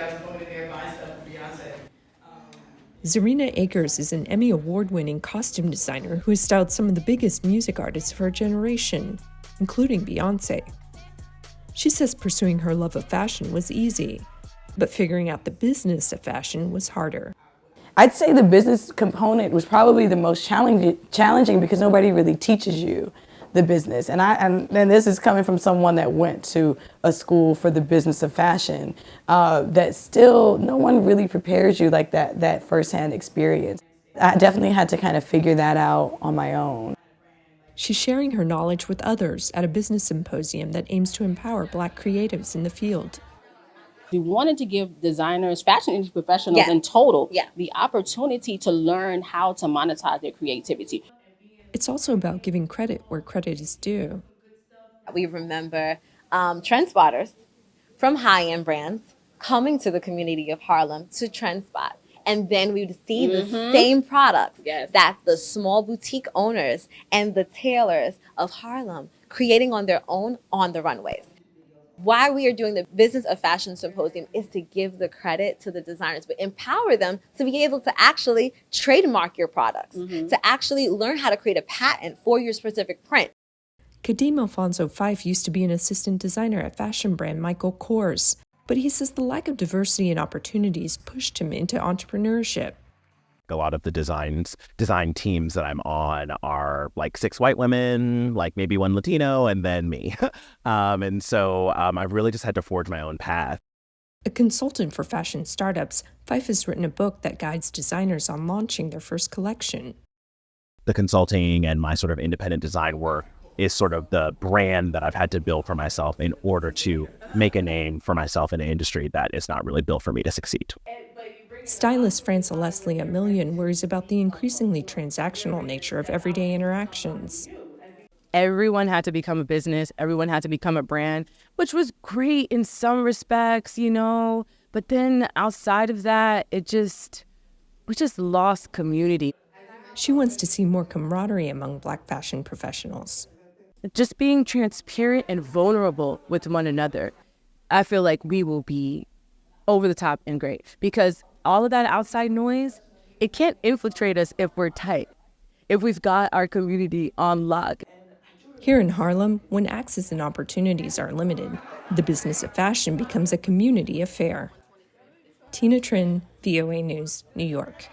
guys going in there buying stuff for Beyonce. Zarina Akers is an Emmy Award-winning costume designer who has styled some of the biggest music artists of her generation, including Beyonce. She says pursuing her love of fashion was easy, but figuring out the business of fashion was harder. I'd say the business component was probably the most challenging because nobody really teaches you the business. And this is coming from someone that went to a school for the business of fashion, that still no one really prepares you like that firsthand experience. I definitely had to kind of figure that out on my own. She's sharing her knowledge with others at a business symposium that aims to empower Black creatives in the field. We wanted to give designers, fashion industry professionals in total, the opportunity to learn how to monetize their creativity. It's also about giving credit where credit is due. We remember trend spotters from high-end brands coming to the community of Harlem to trend spot. And then we would see the same products that the small boutique owners and the tailors of Harlem creating on their own on the runways. Why we are doing the Business of Fashion Symposium is to give the credit to the designers, but empower them to be able to actually trademark your products, to actually learn how to create a patent for your specific print. Kadeem Alfonso Fife used to be an assistant designer at fashion brand Michael Kors, but he says the lack of diversity and opportunities pushed him into entrepreneurship. A lot of the design teams that I'm on are like 6 white women, like maybe 1 Latino, and then me. And so I've really just had to forge my own path. A consultant for fashion startups, Fife has written a book that guides designers on launching their first collection. The consulting and my sort of independent design work is sort of the brand that I've had to build for myself in order to make a name for myself in an industry that is not really built for me to succeed. Stylist Frances Leslie Million worries about the increasingly transactional nature of everyday interactions. Everyone had to become a business. Everyone had to become a brand, which was great in some respects, you know. But then outside of that, we just lost community. She wants to see more camaraderie among Black fashion professionals. Just being transparent and vulnerable with one another. I feel like we will be over the top and great because all of that outside noise, it can't infiltrate us if we're tight, if we've got our community on lock. Here in Harlem, when access and opportunities are limited, the business of fashion becomes a community affair. Tina Trinh, VOA News, New York.